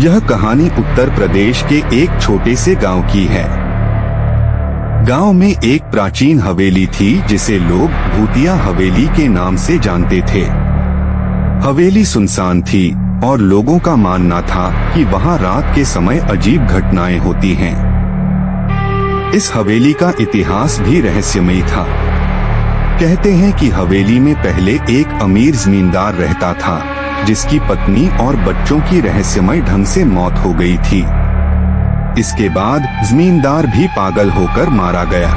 यह कहानी उत्तर प्रदेश के एक छोटे से गांव की है। गांव में एक प्राचीन हवेली थी जिसे लोग भूतिया हवेली के नाम से जानते थे। हवेली सुनसान थी और लोगों का मानना था कि वहां रात के समय अजीब घटनाएं होती हैं। इस हवेली का इतिहास भी रहस्यमयी था। कहते हैं कि हवेली में पहले एक अमीर जमींदार रहता था जिसकी पत्नी और बच्चों की रहस्यमय ढंग से मौत हो गई थी। इसके बाद जमींदार भी पागल होकर मारा गया।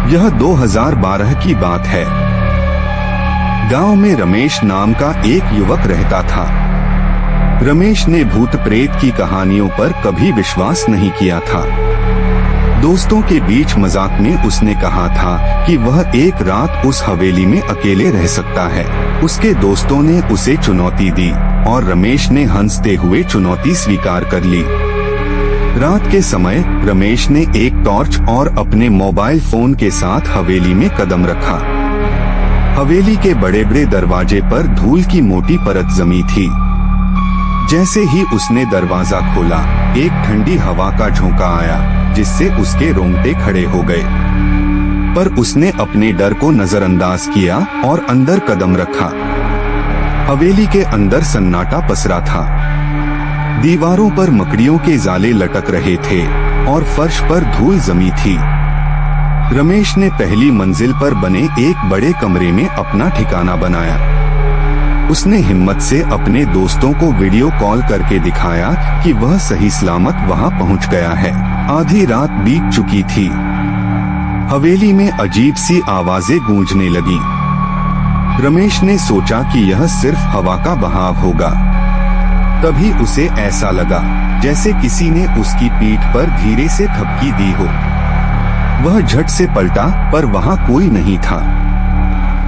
यह 2012 की बात है। गांव में रमेश नाम का एक युवक रहता था। रमेश ने भूत प्रेत की कहानियों पर कभी विश्वास नहीं किया था। दोस्तों के बीच मजाक में उसने कहा था कि वह एक रात उस हवेली में अकेले रह सकता है। उसके दोस्तों ने उसे चुनौती दी और रमेश ने हंसते हुए चुनौती स्वीकार कर ली। रात के समय रमेश ने एक टॉर्च और अपने मोबाइल फोन के साथ हवेली में कदम रखा। हवेली के बड़े बड़े दरवाजे पर धूल की मोटी परत जमी थी। जैसे ही उसने दरवाजा खोला, एक ठंडी हवा का झोंका आया जिससे उसके रोंगटे खड़े हो गए। पर उसने अपने डर को नजरअंदाज किया और अंदर कदम रखा। हवेली के अंदर सन्नाटा पसरा था। दीवारों पर मकड़ियों के जाले लटक रहे थे और फर्श पर धूल जमी थी। रमेश ने पहली मंजिल पर बने एक बड़े कमरे में अपना ठिकाना बनाया। उसने हिम्मत से अपने दोस्तों को वीडियो कॉल करके दिखाया कि वह सही सलामत वहां पहुंच गया है। आधी रात बीत चुकी थी। हवेली में अजीब सी आवाजें गूंजने लगी। रमेश ने सोचा कि यह सिर्फ हवा का बहाव होगा। तभी उसे ऐसा लगा जैसे किसी ने उसकी पीठ पर धीरे से थपकी दी हो। वह झट से पलटा पर वहां कोई नहीं था।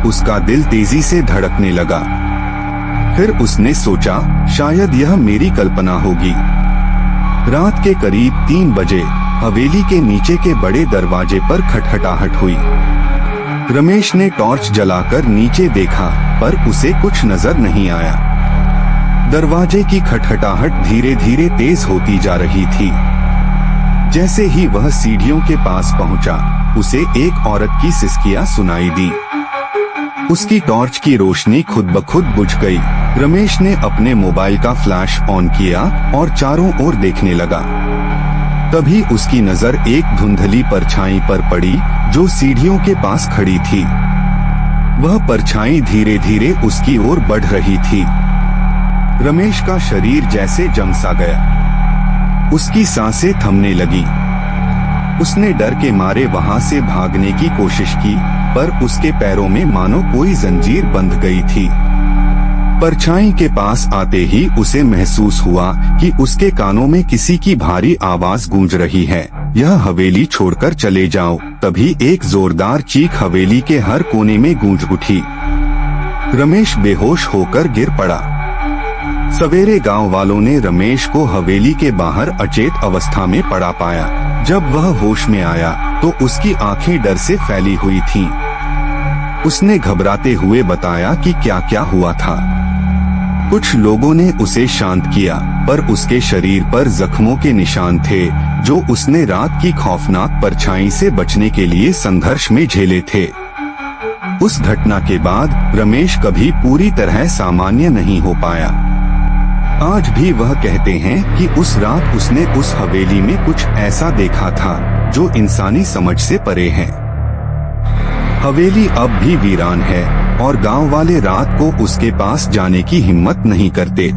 उसका दिल तेजी से धड़कने लगा। फिर उसने सोचा शायद यह मेरी कल्पना होगी। रात के करीब 3 बजे हवेली के नीचे के बड़े दरवाजे पर खटखटाहट हुई। रमेश ने टॉर्च जलाकर नीचे देखा पर उसे कुछ नजर नहीं आया। दरवाजे की खटखटाहट धीरे धीरे तेज होती जा रही थी। जैसे ही वह सीढ़ियों के पास पहुंचा, उसे एक औरत की सिसकियां सुनाई दी। उसकी टॉर्च की रोशनी खुद ब खुद बुझ गई। रमेश ने अपने मोबाइल का फ्लैश ऑन किया और चारों ओर देखने लगा। तभी उसकी नजर एक धुंधली परछाई पर पड़ी जो सीढ़ियों के पास खड़ी थी। वह परछाई धीरे धीरे उसकी ओर बढ़ रही थी। रमेश का शरीर जैसे जम सा गया। उसकी सांसें थमने लगी। उसने डर के मारे वहां से भागने की कोशिश की पर उसके पैरों में मानो कोई जंजीर बंध गई थी। परछाई के पास आते ही उसे महसूस हुआ कि उसके कानों में किसी की भारी आवाज गूंज रही है, यह हवेली छोड़कर चले जाओ। तभी एक जोरदार चीख हवेली के हर कोने में गूंज उठी। रमेश बेहोश होकर गिर पड़ा। सवेरे गांव वालों ने रमेश को हवेली के बाहर अचेत अवस्था में पड़ा पाया। जब वह होश में आया तो उसकी आंखें डर से फैली हुई थीं। उसने घबराते हुए बताया कि क्या क्या हुआ था। कुछ लोगों ने उसे शांत किया पर उसके शरीर पर जख्मों के निशान थे जो उसने रात की खौफनाक परछाई से बचने के लिए संघर्ष में झेले थे। उस घटना के बाद रमेश कभी पूरी तरह सामान्य नहीं हो पाया। आज भी वह कहते हैं कि उस रात उसने उस हवेली में कुछ ऐसा देखा था जो इंसानी समझ से परे है। हवेली अब भी वीरान है और गांव वाले रात को उसके पास जाने की हिम्मत नहीं करते।